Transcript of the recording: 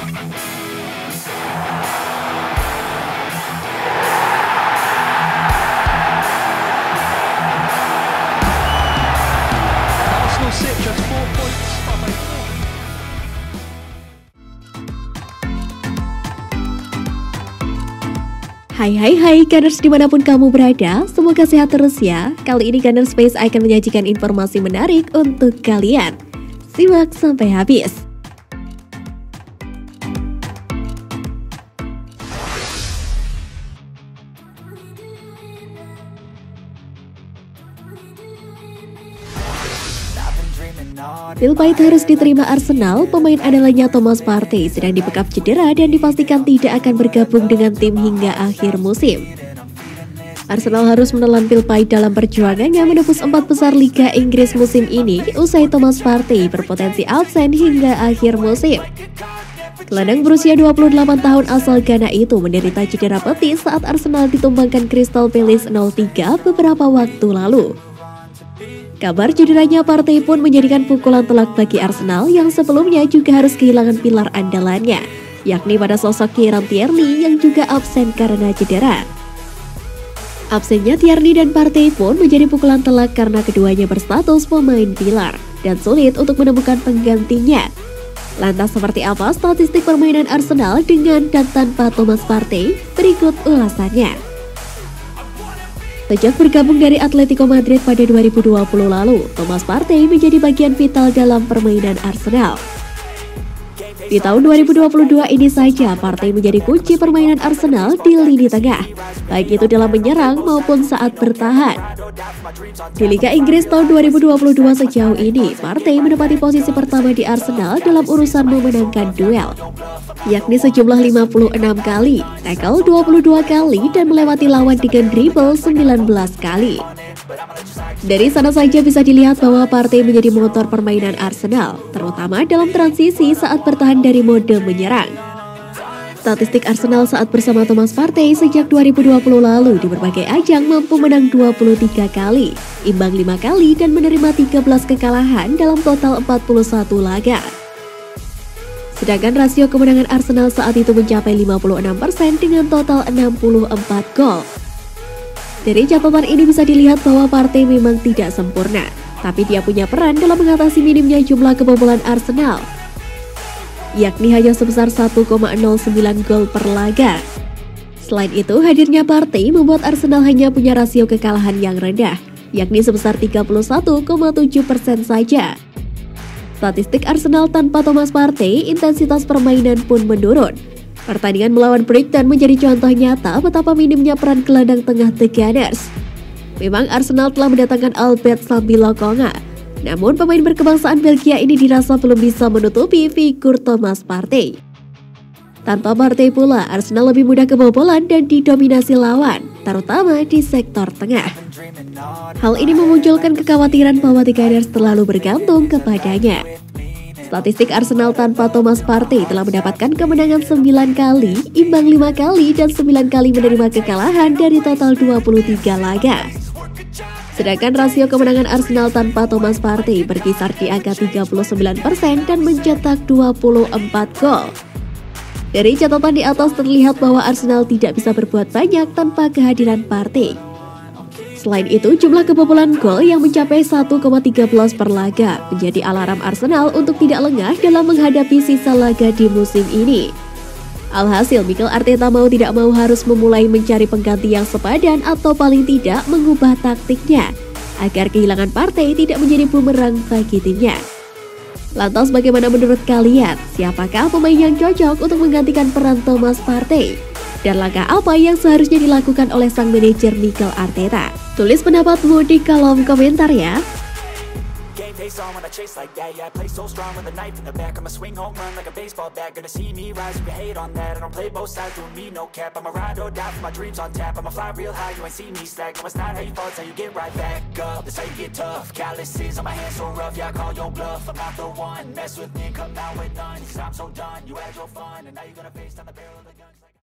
Arsenal sit just 4 points behind. Hai Gunners dimanapun kamu berada, semoga sehat terus ya. Kali ini Gunners Space akan menyajikan informasi menarik untuk kalian. Simak sampai habis. Phil White harus diterima Arsenal. Pemain andalannya Thomas Partey sedang dibekap cedera dan dipastikan tidak akan bergabung dengan tim hingga akhir musim. Arsenal harus menelan Phil White dalam perjuangannya menembus 4 besar Liga Inggris musim ini usai Thomas Partey berpotensi absen hingga akhir musim. Gelandang berusia 28 tahun asal Ghana itu menderita cedera betis saat Arsenal ditumbangkan Crystal Palace 0-3 beberapa waktu lalu. Kabar cederanya Partey pun menjadikan pukulan telak bagi Arsenal yang sebelumnya juga harus kehilangan pilar andalannya, yakni pada sosok Kieran Tierney yang juga absen karena cedera. Absennya Tierney dan Partey pun menjadi pukulan telak karena keduanya berstatus pemain pilar dan sulit untuk menemukan penggantinya. Lantas seperti apa statistik permainan Arsenal dengan dan tanpa Thomas Partey? Berikut ulasannya. Sejak bergabung dari Atletico Madrid pada 2020 lalu, Thomas Partey menjadi bagian vital dalam permainan Arsenal. Di tahun 2022 ini saja, Partey menjadi kunci permainan Arsenal di lini tengah, baik itu dalam menyerang maupun saat bertahan. Di Liga Inggris tahun 2022 sejauh ini, Partey menempati posisi pertama di Arsenal dalam urusan memenangkan duel, yakni sejumlah 56 kali, tackle 22 kali, dan melewati lawan dengan dribble 19 kali. Dari sana saja bisa dilihat bahwa Partey menjadi motor permainan Arsenal, terutama dalam transisi saat bertahan dari mode menyerang. Statistik Arsenal saat bersama Thomas Partey sejak 2020 lalu di berbagai ajang mampu menang 23 kali, imbang 5 kali, dan menerima 13 kekalahan dalam total 41 laga. Sedangkan rasio kemenangan Arsenal saat itu mencapai 56% dengan total 64 gol. Dari catatan ini bisa dilihat bahwa Partey memang tidak sempurna, tapi dia punya peran dalam mengatasi minimnya jumlah kebobolan Arsenal, yakni hanya sebesar 1,09 gol per laga. Selain itu, hadirnya Partey membuat Arsenal hanya punya rasio kekalahan yang rendah, yakni sebesar 31,7% saja. Statistik Arsenal tanpa Thomas Partey, intensitas permainan pun menurun. Pertandingan melawan Brighton menjadi contoh nyata betapa minimnya peran gelandang tengah The Gunners. Memang Arsenal telah mendatangkan Albert Sambi-Lokonga, namun pemain berkebangsaan Belgia ini dirasa belum bisa menutupi figur Thomas Partey. Tanpa Partey pula, Arsenal lebih mudah kebobolan dan didominasi lawan, terutama di sektor tengah. Hal ini memunculkan kekhawatiran bahwa The Gunners terlalu bergantung kepadanya. Statistik Arsenal tanpa Thomas Partey telah mendapatkan kemenangan 9 kali, imbang 5 kali, dan 9 kali menerima kekalahan dari total 23 laga. Sedangkan rasio kemenangan Arsenal tanpa Thomas Partey berkisar di angka 39% dan mencetak 24 gol. Dari catatan di atas terlihat bahwa Arsenal tidak bisa berbuat banyak tanpa kehadiran Partey. Selain itu, jumlah kebobolan gol yang mencapai 1,13 per laga menjadi alarm Arsenal untuk tidak lengah dalam menghadapi sisa laga di musim ini. Alhasil, Mikel Arteta mau tidak mau harus memulai mencari pengganti yang sepadan atau paling tidak mengubah taktiknya agar kehilangan Partey tidak menjadi bumerang bagi timnya. Lantas bagaimana menurut kalian? Siapakah pemain yang cocok untuk menggantikan peran Thomas Partey? Dan langkah apa yang seharusnya dilakukan oleh sang manajer Mikel Arteta? Tulis pendapatmu di kolom komentar ya. Face on when I chase like that, yeah, I play so strong with a knife in the back. I'ma swing home run like a baseball bat. Gonna see me rise, you can hate on that. I don't play both sides, doing me no cap. I'ma ride or die for my dreams on tap. I'ma fly real high, you ain't see me slack. No, it's not how you fall, it's how you get right back up. That's how you get tough. Calluses on my hands so rough, yeah, I call your bluff. I'm not the one, mess with me, come out with none. Cause I'm so done, you had your fun, and now you're gonna face down the barrel of the gun.